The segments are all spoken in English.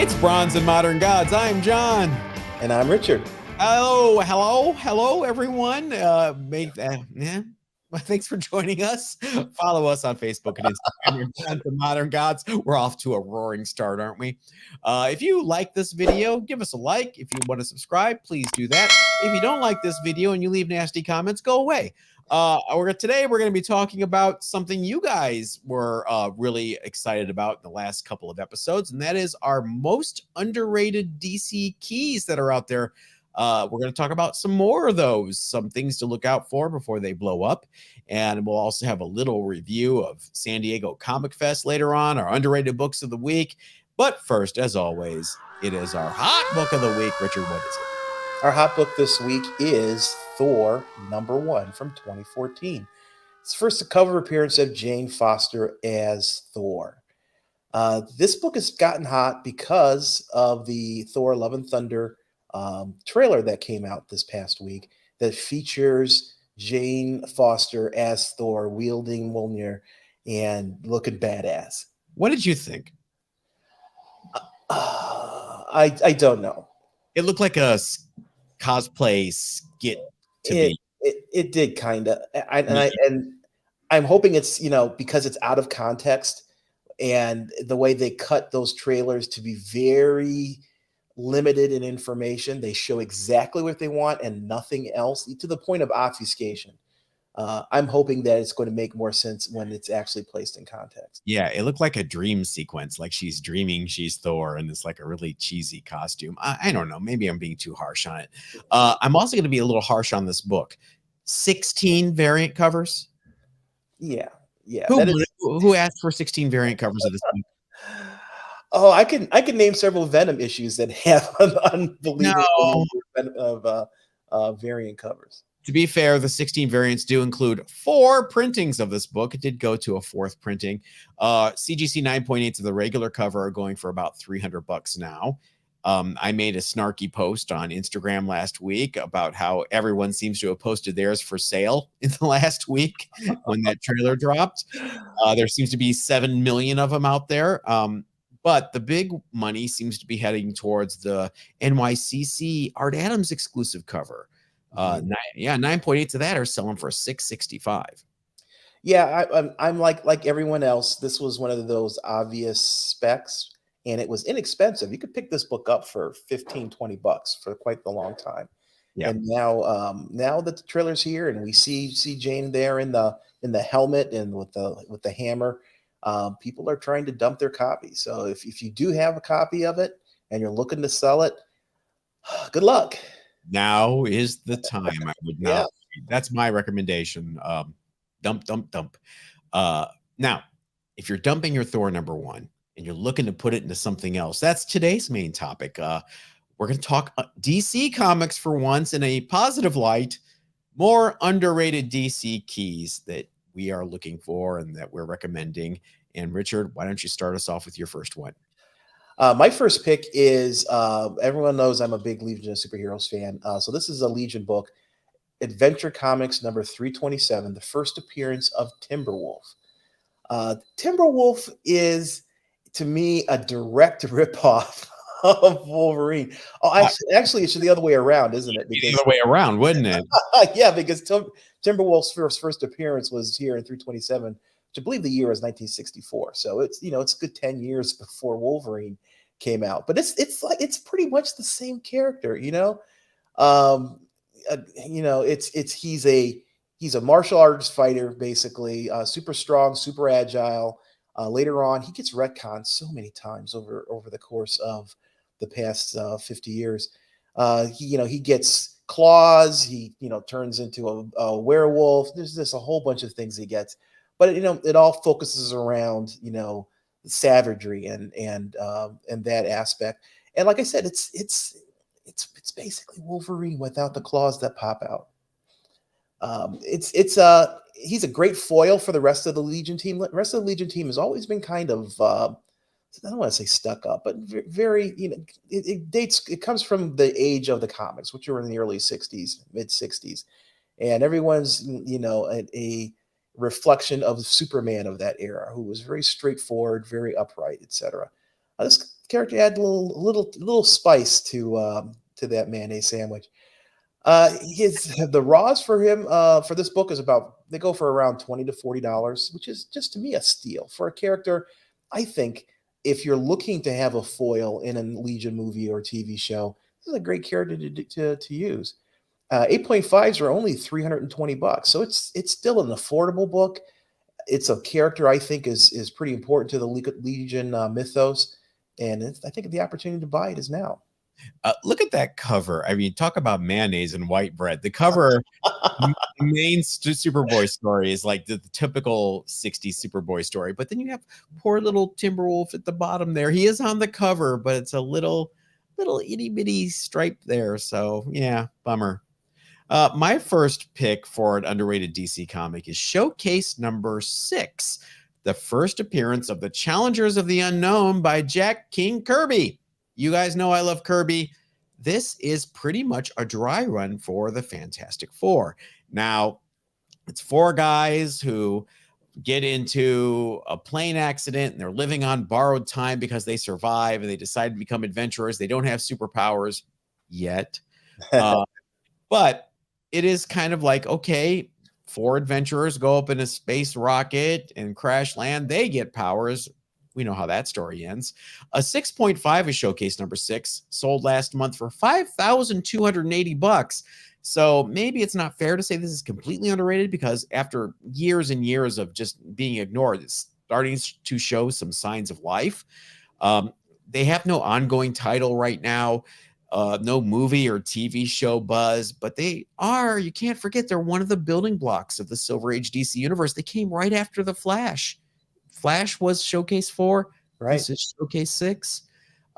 It's Bronze and Modern Gods. I'm John. And I'm Richard. Hello, everyone. Thanks for joining us. Follow us on Facebook and Instagram. Bronze and Modern Gods. We're off to a roaring start, aren't we? If you like this video, give us a like. If you want to subscribe, please do that. If you don't like this video and you leave nasty comments, go away. Today we're going to be talking about something you guys were really excited about in the last couple of episodes, and that is our most underrated DC keys that are out there. We're going to talk about some more of those, some things to look out for before they blow up, and we'll also have a little review of San Diego Comic Fest later on, our underrated books of the week. But first, as always, it is our hot book of the week. Richard, what is it? Our hot book this week is Thor #1 from 2014. It's first cover appearance of Jane Foster as Thor. This book has gotten hot because of the Thor Love and Thunder trailer that came out this past week that features Jane Foster as Thor wielding Mjolnir and looking badass. What did you think? I don't know. It looked like a cosplay skit to me. It did kind of, and I'm hoping it's because it's out of context and the way they cut those trailers to be very limited in information. They show exactly what they want and nothing else, to the point of obfuscation. I'm hoping that it's going to make more sense when it's actually placed in context. Yeah, it looked like a dream sequence, like she's dreaming she's Thor, and it's like a really cheesy costume. I don't know. Maybe I'm being too harsh on it. I'm also going to be a little harsh on this book. 16 variant covers. Yeah. Who asked for 16 variant covers of this book? Oh, I can name several Venom issues that have an unbelievable number of variant covers. To be fair, the 16 variants do include 4 printings of this book. It did go to a 4th printing. CGC 9.8s of the regular cover are going for about $300 now. I made a snarky post on Instagram last week about how everyone seems to have posted theirs for sale in the last week when that trailer dropped. There seems to be 7 million of them out there. But the big money seems to be heading towards the NYCC Art Adams exclusive cover. 9.8 of that are selling for $665. Yeah, I'm like everyone else. This was one of those obvious specs, and it was inexpensive. You could pick this book up for $15-20 for quite the long time. Yeah. And now that the trailer's here and we see Jane there in the helmet and with the hammer, people are trying to dump their copy. So if you do have a copy of it and you're looking to sell it, good luck. Now is the time. I would not. Yeah. That's my recommendation. Dump. Now, if you're dumping your Thor #1 and you're looking to put it into something else, that's today's main topic. We're going to talk DC Comics for once in a positive light, more underrated DC keys that we are looking for and that we're recommending. And Richard, why don't you start us off with your first one? My first pick is, everyone knows I'm a big Legion of Superheroes fan. So this is a Legion book, Adventure Comics #327, the first appearance of Timberwolf. Timberwolf is, to me, a direct ripoff of Wolverine. Oh, actually, it's the other way around, isn't it? Because, the other way around, wouldn't it? Yeah, because Timberwolf's first appearance was here in 327. I believe the year was 1964, so it's it's a good 10 years before Wolverine came out. But it's pretty much the same character, he's a martial arts fighter, basically, super strong, super agile. Later on, he gets retconned so many times over the course of the past 50 years. He gets claws. He turns into a werewolf. There's just a whole bunch of things he gets. But it all focuses around savagery and that aspect. And like I said, it's basically Wolverine without the claws that pop out. He's a great foil for the rest of the Legion team. The rest of the Legion team has always been kind of I don't want to say stuck up, but very it comes from the age of the comics, which were in the early 60s, mid 60s, and everyone's a reflection of Superman of that era, who was very straightforward, very upright, etc. This character add a little spice to that mayonnaise sandwich. His the raws for him for this book is about they go for around $20 to $40, which is just to me a steal for a character. I think if you're looking to have a foil in a Legion movie or TV show, this is a great character to use. 8.5s are only $320, so it's still an affordable book. It's a character I think is pretty important to the Legion mythos, and I think the opportunity to buy it is now. Look at that cover. I mean, talk about mayonnaise and white bread. The cover, main Superboy story is like the typical 60s Superboy story, but then you have poor little Timberwolf at the bottom there. He is on the cover, but it's a little itty bitty stripe there. So yeah, bummer. My first pick for an underrated DC comic is Showcase number 6, the first appearance of the Challengers of the Unknown by Jack King Kirby. You guys know I love Kirby. This is pretty much a dry run for the Fantastic Four. Now, it's 4 guys who get into a plane accident and they're living on borrowed time because they survive and they decide to become adventurers. They don't have superpowers yet. But it is kind of like, okay, 4 adventurers go up in a space rocket and crash land. They get powers. We know how that story ends. A 6.5 is Showcase number 6, sold last month for $5,280. So maybe it's not fair to say this is completely underrated because after years and years of just being ignored, it's starting to show some signs of life. They have no ongoing title right now. No movie or TV show buzz, but they are, you can't forget, they're one of the building blocks of the Silver Age DC universe. They came right after the Flash. Flash was Showcase 4. Right. This is Showcase 6.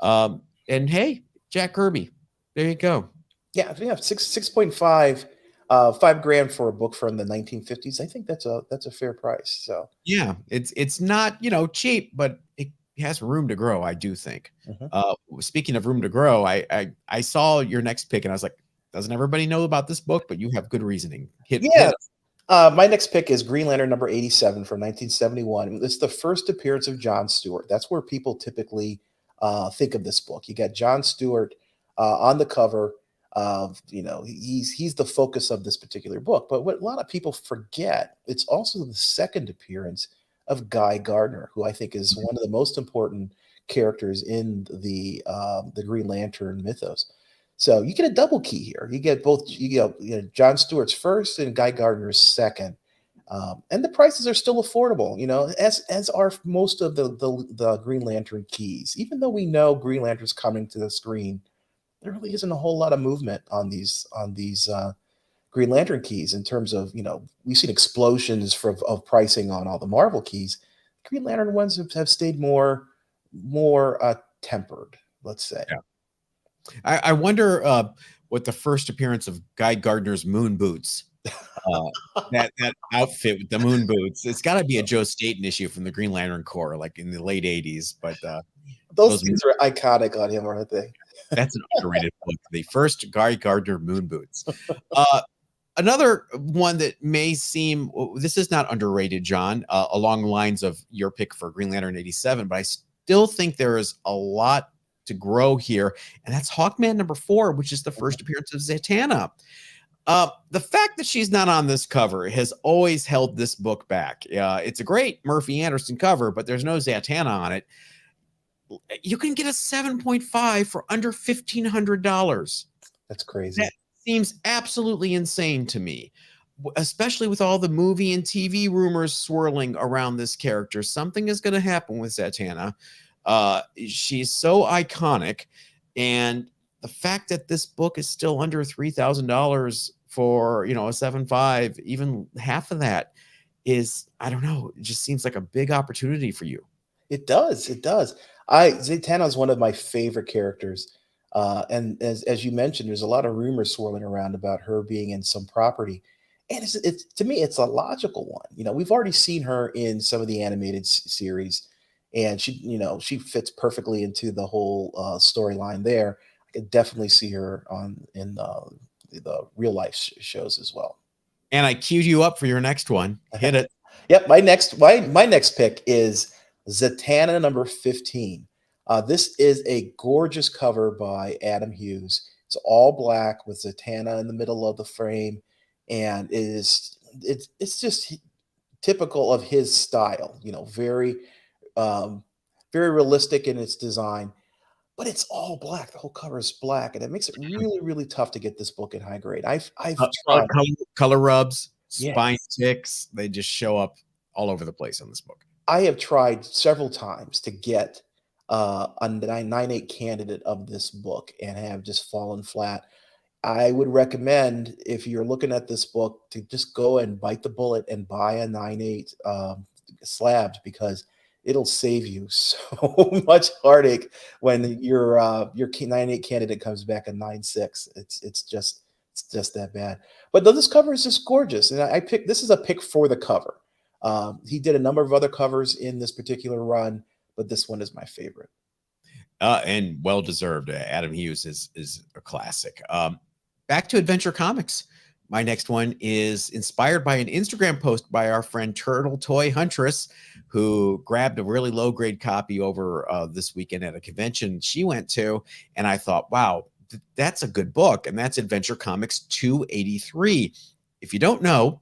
And hey, Jack Kirby, there you go. Yeah, 6.5, $5,000 for a book from the 1950s. I think that's a fair price. So yeah, it's not, cheap, but it has room to grow, I do think. Speaking of room to grow, I saw your next pick and I was like, doesn't everybody know about this book? But you have good reasoning. Hit my next pick is Green Lantern number 87 from 1971. It's the first appearance of John Stewart. That's where people typically think of this book. You got John Stewart on the cover. He's the focus of this particular book. But what a lot of people forget, it's also the second appearance of Guy Gardner, who I think is one of the most important characters in the Green Lantern mythos. So you get a double key here. You get both. You get John Stewart's first and Guy Gardner's second, and the prices are still affordable. As are most of the Green Lantern keys. Even though we know Green Lantern's coming to the screen, there really isn't a whole lot of movement on these Green Lantern keys in terms of we've seen explosions of pricing on all the Marvel keys. Green Lantern ones have stayed more tempered, let's say. Yeah. I wonder what the first appearance of Guy Gardner's moon boots, that outfit with the moon boots. It's got to be a Joe Staton issue from the Green Lantern Corps, like in the late '80s. But those things are iconic on him, aren't they? That's an underrated book. The first Guy Gardner moon boots. Another one that may seem, this is not underrated, John, along the lines of your pick for Green Lantern 87, but I still think there is a lot to grow here, and that's Hawkman number 4, which is the first appearance of Zatanna. The fact that she's not on this cover has always held this book back. It's a great Murphy Anderson cover, but there's no Zatanna on it. You can get a 7.5 for under $1,500. That's crazy. That seems absolutely insane to me, especially with all the movie and TV rumors swirling around this character. Something is going to happen with Zatanna. She's so iconic, and the fact that this book is still under $3,000 for a 7.5, even half of that is, I don't know, it just seems like a big opportunity for you. It does. Zatanna is one of my favorite characters, and as you mentioned, there's a lot of rumors swirling around about her being in some property, and it's to me it's a logical one. We've already seen her in some of the animated series. And she fits perfectly into the whole storyline there. I could definitely see her in the real life shows as well. And I queued you up for your next one. Hit it. Yep. My next pick is Zatanna number 15. This is a gorgeous cover by Adam Hughes. It's all black with Zatanna in the middle of the frame, and it's just typical of his style. Very very realistic in its design, but it's all black. The whole cover is black, and it makes it really, really tough to get this book in high grade. I've tried. Color rubs, spine Yes, ticks, they just show up all over the place on this book. I have tried several times to get a 9.8 candidate of this book and have just fallen flat. I would recommend, if you're looking at this book, to just go and bite the bullet and buy a 9.8 slabs, because it'll save you so much heartache when your 9.8 candidate comes back a 9.6. It's just that bad. But this cover is just gorgeous, and I picked this is a pick for the cover. He did a number of other covers in this particular run, but this one is my favorite. And well deserved. Adam Hughes is a classic. Back to Adventure Comics. My next one is inspired by an Instagram post by our friend Turtle Toy Huntress, who grabbed a really low grade copy over this weekend at a convention she went to. And I thought, wow, that's a good book. And that's Adventure Comics 283. If you don't know,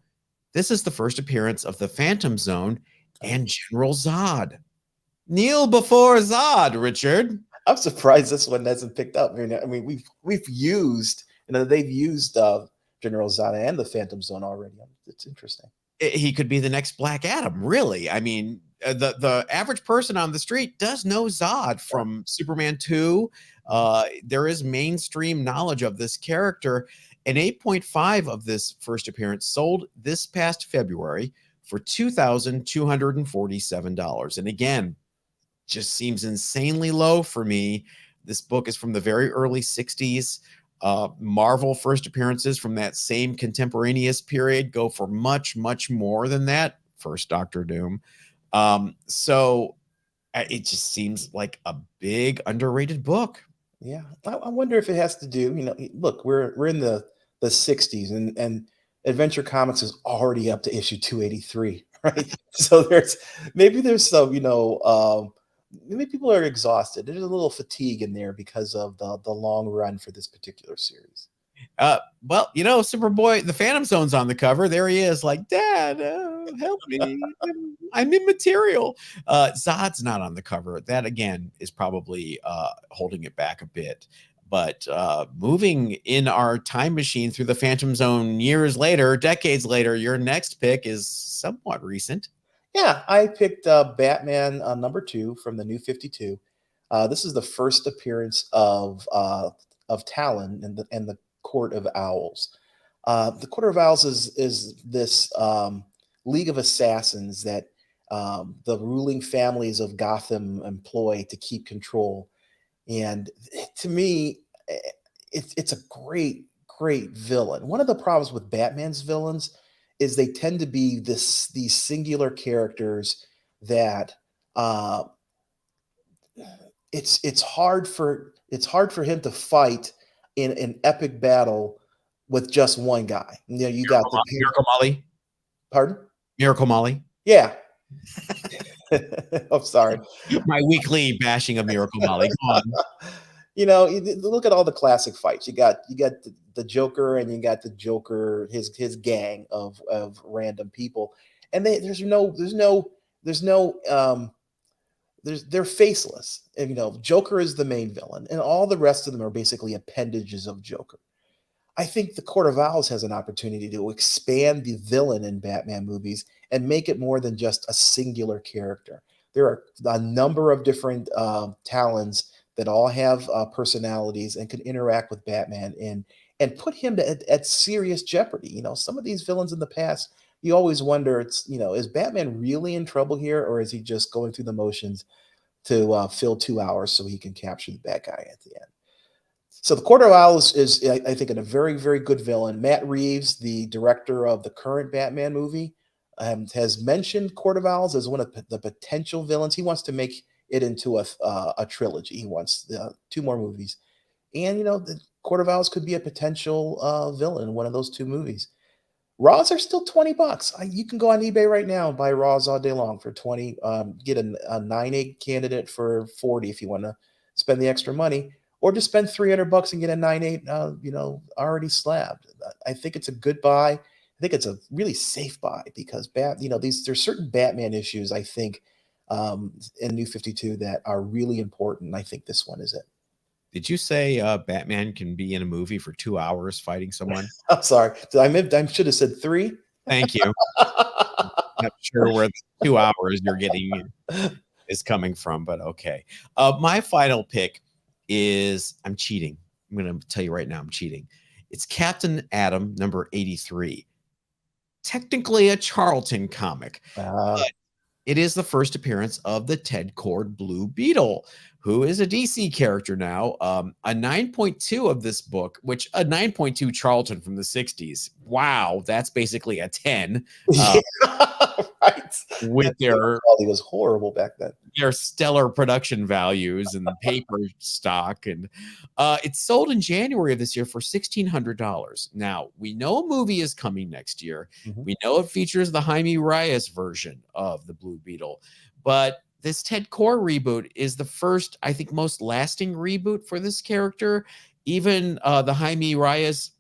this is the first appearance of the Phantom Zone and General Zod. Kneel before Zod, Richard. I'm surprised this one hasn't picked up. I mean, we've used, they've used General Zod and the Phantom Zone already. It's interesting. He could be the next Black Adam, really. I mean, the average person on the street does know Zod from Superman 2. There is mainstream knowledge of this character. An 8.5 of this first appearance sold this past February for $2,247. And again, just seems insanely low for me. This book is from the very early 60s. Marvel first appearances from that same contemporaneous period go for much, much more than that. First Doctor Doom. So it just seems like a big underrated book. Yeah, I wonder if it has to do. Look, we're in the 60s, and Adventure Comics is already up to issue 283, right? So there's some, maybe people are exhausted. There's a little fatigue in there because of the long run for this particular series. Well, Superboy, the Phantom Zone's on the cover. There he is, like, Dad, help me. I'm immaterial. Zod's not on the cover. That, again, is probably holding it back a bit. But moving in our time machine through the Phantom Zone years later, decades later, your next pick is somewhat recent. Yeah, I picked Batman #2 from the New 52. This is the first appearance of Talon and the Court of Owls. The Court of Owls is this league of assassins that the ruling families of Gotham employ to keep control. And to me, it's a great, great villain. One of the problems with Batman's villains is they tend to be these singular characters that it's hard for him to fight in an epic battle with just one guy. You got the Miracle Molly. Pardon? Miracle Molly. Yeah. I'm sorry. My weekly bashing of Miracle Molly. Go on. You look at all the classic fights. You got the Joker, and you got the Joker, his gang of random people, and they're faceless. And, Joker is the main villain, and all the rest of them are basically appendages of Joker. I think the Court of Owls has an opportunity to expand the villain in Batman movies and make it more than just a singular character. There are a number of different Talons that all have personalities and can interact with Batman and put him at serious jeopardy. Some of these villains in the past, you always wonder, is Batman really in trouble here, or is he just going through the motions to fill 2 hours so he can capture the bad guy at the end? So the Court of Owls is, I think, a very, very good villain. Matt Reeves, the director of the current Batman movie, has mentioned Court of Owls as one of the potential villains. He wants to make it into a trilogy. He wants 2 more movies. And, the Court of Owls could be a potential villain in one of those 2 movies. Raws are still $20. You can go on eBay right now and buy Raws all day long for 20. Get a 9/8 candidate for 40 if you want to spend the extra money, or just spend $300 and get a 9/8, already slabbed. I think it's a good buy. I think it's a really safe buy because there's certain Batman issues I think in New 52 that are really important. And I think this one is it. Did you say Batman can be in a movie for 2 hours fighting someone? I'm sorry. I should have said three. Thank you. Not sure where the 2 hours you're getting is coming from, but okay. My final pick is I'm cheating. I'm going to tell you right now, I'm cheating. It's Captain Atom number 83. Technically a Charlton comic, but it is the first appearance of the Ted Kord Blue Beetle, who is a DC character now. A 9.2 of this book, which a 9.2 Charlton from the 60s. Wow, that's basically a 10. Right. With their quality was horrible back then. Their stellar production values and paper stock, and it's sold in January of this year for $1,600. Now we know a movie is coming next year. We know it features the Jaime Reyes version of the Blue Beetle, but this Ted Kord reboot is the first, I think, most lasting reboot for this character. Even the Jaime Reyes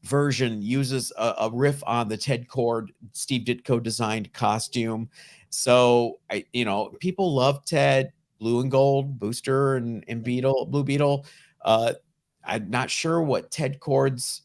version uses a riff on the Ted Kord, Steve Ditko designed costume. So people love Ted, Blue and Gold, Booster, and Beetle, Blue Beetle. I'm not sure what Ted Kord's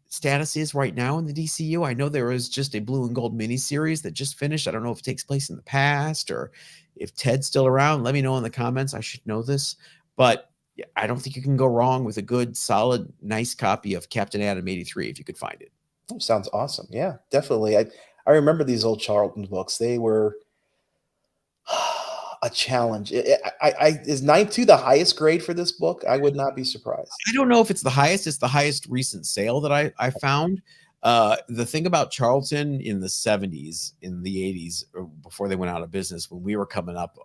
status is right now in the DCU. I know there is just a Blue and Gold miniseries that just finished. I don't know if it takes place in the past or if Ted's still around. Let me know in the comments. I should know this, but I don't think you can go wrong with a good, solid, nice copy of Captain Atom 83 if you could find it. Oh, sounds awesome. Yeah, definitely. I remember these old Charlton books. They were a challenge. Is 9.2 the highest grade for this book? I would not be surprised. I don't know if it's the highest. It's the highest recent sale that I found. The thing about Charlton in the 70s, in the 80s, before they went out of business, when we were coming up,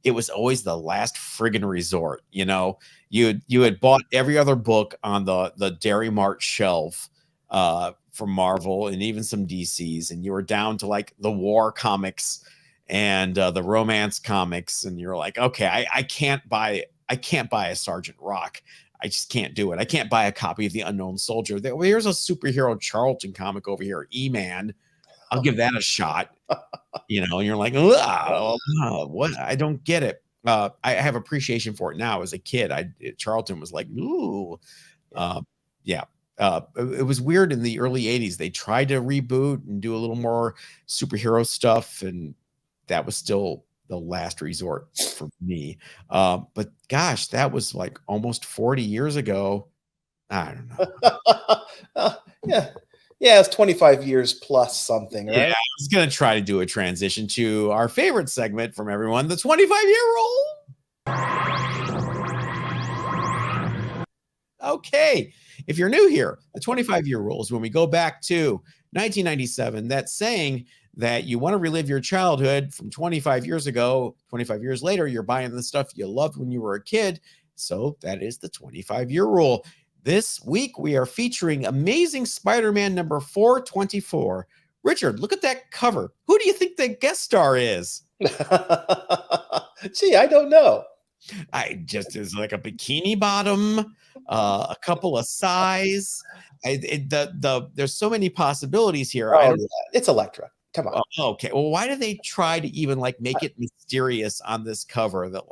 it was always the last friggin' resort. You had bought every other book on the Dairy Mart shelf from Marvel and even some DCs, and you were down to like the war comics and the romance comics, and you're like, okay, I can't buy a Sergeant Rock. I just can't do it. I can't buy a copy of The Unknown Soldier. Here's a superhero Charlton comic over here, E-Man. I'll give that a shot. And you're like, what? I don't get it. I have appreciation for it now. As a kid, Charlton was like, ooh, yeah. It was weird in the early 80s. They tried to reboot and do a little more superhero stuff, and that was still the last resort for me. But gosh, that was like almost 40 years ago. I don't know. Yeah, it's 25 years plus something, right? Yeah, I was going to try to do a transition to our favorite segment from everyone, the 25-year rule. Okay, if you're new here, the 25-year rule is when we go back to 1997, that's saying that you want to relive your childhood from 25 years ago. 25 years later, you're buying the stuff you loved when you were a kid. So that is the 25-year rule. This week, we are featuring Amazing Spider-Man number 424. Richard, look at that cover. Who do you think the guest star is? Gee, I don't know. Is like a bikini bottom, a couple of size. There's so many possibilities here. It's Elektra. Come on. Okay. Well, why do they try to even like make it mysterious on this cover that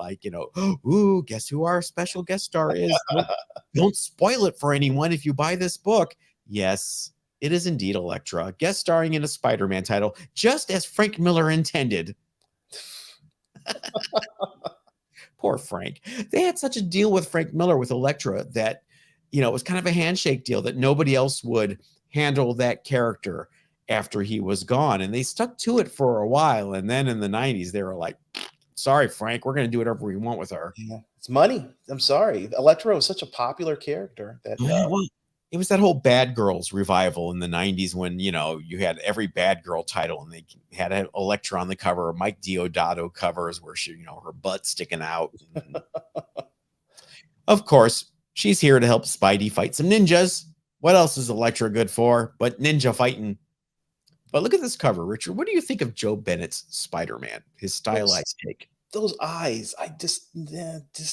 ooh, guess who our special guest star is? Don't spoil it for anyone if you buy this book. Yes, it is indeed Elektra, guest starring in a Spider-Man title, just as Frank Miller intended. Poor Frank. They had such a deal with Frank Miller with Elektra that, it was kind of a handshake deal that nobody else would handle that character after he was gone. And they stuck to it for a while. And then in the 90s, they were like, sorry, Frank, we're going to do whatever we want with her. Yeah, it's money. I'm sorry. Elektra was such a popular character that it was that whole Bad Girls revival in the 90s when, you had every Bad Girl title and they had an Elektra on the cover, Mike Diodato covers where she, her butt sticking out. Of course, she's here to help Spidey fight some ninjas. What else is Elektra good for but ninja fighting? But look at this cover, Richard. What do you think of Joe Bennett's Spider-Man, his Those stylized take? those eyes, I just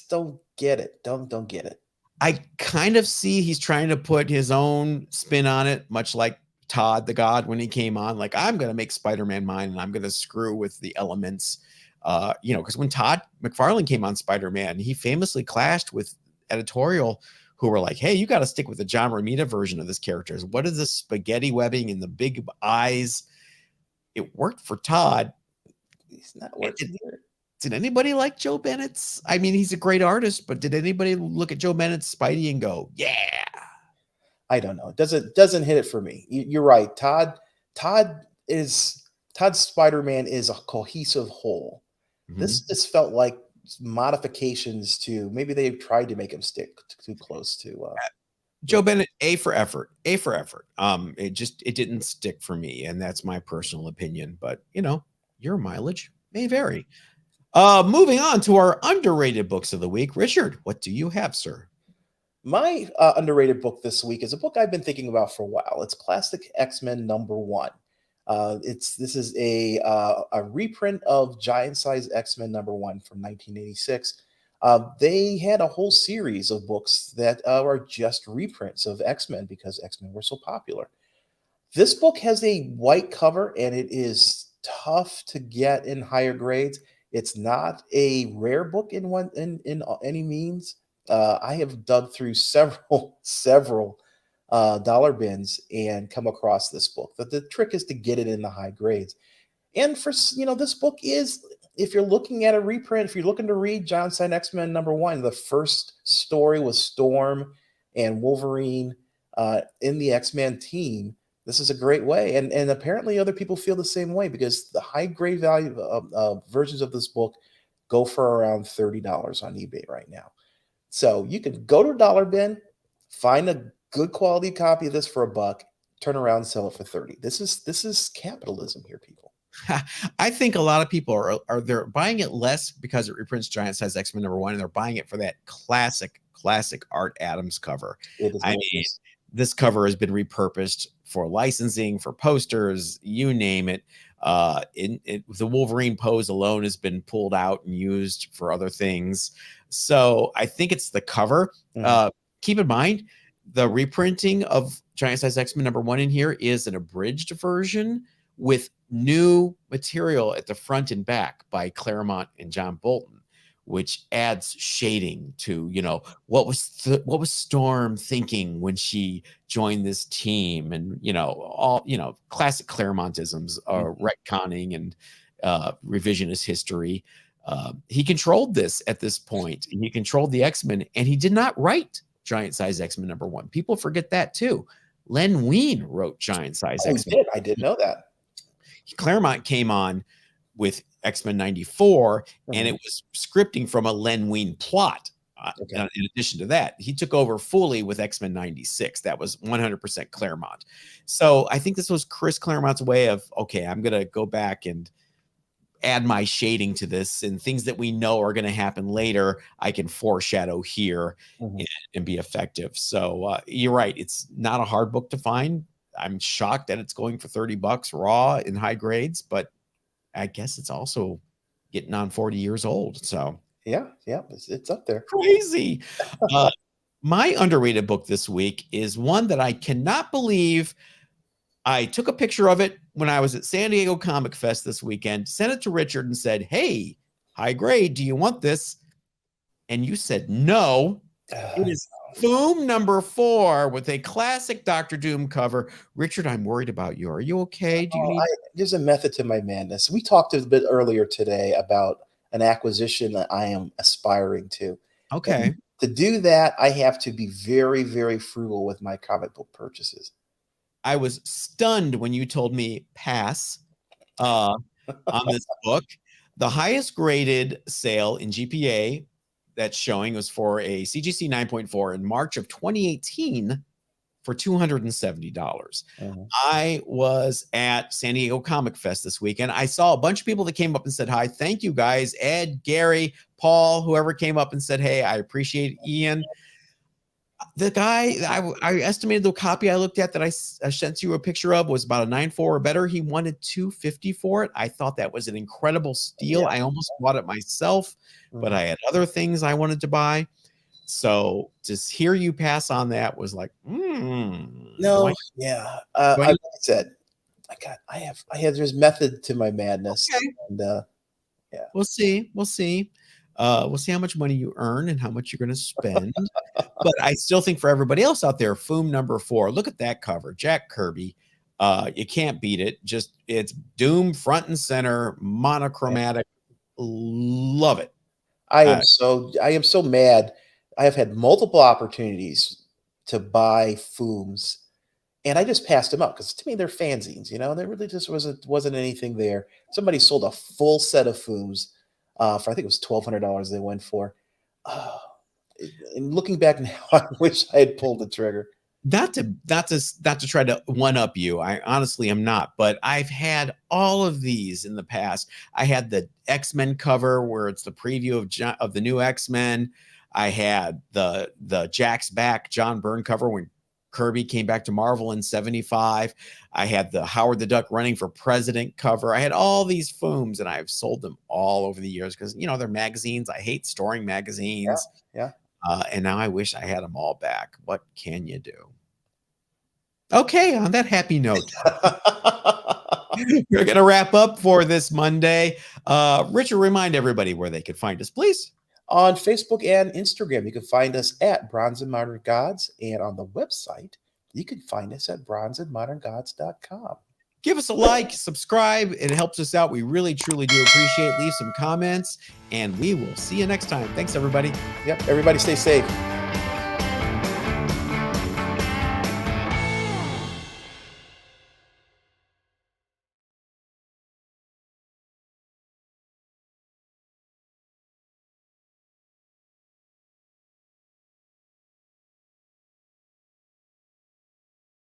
don't get it. Don't get it. I kind of see he's trying to put his own spin on it, much like Todd the God when he came on. Like, I'm going to make Spider-Man mine and I'm going to screw with the elements. Because when Todd McFarlane came on Spider-Man, he famously clashed with editorial who were like, hey, you got to stick with the John Romita version of this character. What is this spaghetti webbing and the big eyes? It worked for Todd. It's not working here. Did anybody like Joe Bennett's? I mean, he's a great artist, but did anybody look at Joe Bennett's Spidey and go, yeah? I don't know. It doesn't hit it for me. You're right. Todd's Spider-Man is a cohesive whole. Mhm. This felt like modifications to maybe they tried to make him stick too close to Joe Bennett, A for effort. It didn't stick for me, and that's my personal opinion. But your mileage may vary. Moving on to our underrated books of the week. Richard, what do you have, sir? My underrated book this week is a book I've been thinking about for a while. It's Classic X-Men #1. This is a reprint of Giant Size X-Men #1 from 1986. They had a whole series of books that are just reprints of X-Men because X-Men were so popular. This book has a white cover and it is tough to get in higher grades. It's not a rare book in any means. I have dug through several dollar bins and come across this book. But the trick is to get it in the high grades. And this book is, if you're looking at a reprint, if you're looking to read John Stein X-Men #1, the first story was Storm and Wolverine in the X-Men team. This is a great way. And apparently other people feel the same way because the high grade value versions of this book go for around $30 on eBay right now. So you can go to a dollar bin, find a good quality copy of this for $1, turn around and sell it for 30. This is capitalism here, people. I think a lot of people are they're buying it less because it reprints Giant Size X-Men #1, and they're buying it for that classic Art Adams cover. I mean, this cover has been repurposed for licensing, for posters, you name it. The Wolverine pose alone has been pulled out and used for other things. So I think it's the cover. Keep in mind, the reprinting of Giant Size X-Men #1 in here is an abridged version with new material at the front and back by Claremont and John Bolton, which adds shading to, what was Storm thinking when she joined this team, and all classic Claremontisms, retconning and revisionist history. He controlled this at this point, and he controlled the X-Men, and he did not write Giant Size X-Men #1. People forget that too. Len Wein wrote Giant Size X-Men. I did know that. Claremont came on with X-Men '94, and it was scripting from a Len Wein plot. In addition to that, he took over fully with X-Men '96. That was 100% Claremont. So I think this was Chris Claremont's way of, okay, I'm going to go back and add my shading to this, and things that we know are going to happen later, I can foreshadow here and be effective. So you're right. It's not a hard book to find. I'm shocked that it's going for $30 raw in high grades, but I guess it's also getting on 40 years old. So yeah, it's up there. Crazy. My underrated book this week is one that I cannot believe. I took a picture of it when I was at San Diego Comic Fest this weekend, sent it to Richard and said, hey, high grade, do you want this? And you said no. It is FOOM #4 with a classic Doctor Doom cover. Richard, I'm worried about you. Are you okay? There's a method to my madness. We talked a bit earlier today about an acquisition that I am aspiring to. Okay. And to do that, I have to be very, very frugal with my comic book purchases. I was stunned when you told me pass on this book. The highest graded sale in GPA that's showing was for a CGC 9.4 in March of 2018 for $270. I was at San Diego Comic Fest this weekend. I saw a bunch of people that came up and said hi. Thank you, guys. Ed, Gary, Paul, whoever came up and said, hey, I appreciate it. Ian. The guy, I estimated the copy I looked at that I sent you a picture of was about a 9.4 or better. He wanted $250 for it. I thought that was an incredible steal. Yeah. I almost bought it myself, but Mhm. I had other things I wanted to buy. So to hear you pass on that was like, do No, I yeah. do I Like need I said, there's method to my madness, okay. and yeah. We'll see. We'll see. We'll see how much money you earn and how much you're gonna spend. But I still think for everybody else out there, FOOM #4. Look at that cover, Jack Kirby. You can't beat it. Just it's Doom front and center, monochromatic. Love it. Uh, I am so mad. I have had multiple opportunities to buy Fooms, and I just passed them up because to me they're fanzines. There really just wasn't anything there. Somebody sold a full set of Fooms for I think it was $1,200 they went for. Oh, and looking back now, I wish I had pulled the trigger. not to try to one up you. I honestly am not, but I've had all of these in the past. I had the X-Men cover where it's the preview of the new X-Men. I had the Jack's Back John Byrne cover when Kirby came back to Marvel in 75. I had the Howard the Duck running for president cover. I had all these Fooms and I've sold them all over the years because they're magazines. I hate storing Yeah, magazines. yeah. And now I wish I had them all back. What can you do? Okay, on that happy note, we're going to wrap up for this Monday. Richard, remind everybody where they could find us, please. On Facebook and Instagram, you can find us at Bronze and Modern Gods, and on the website, you can find us at bronzeandmoderngods.com. Give us a like, subscribe. It helps us out. We really, truly do appreciate it. Leave some comments, and we will see you next time. Thanks, everybody. Yep, everybody stay safe.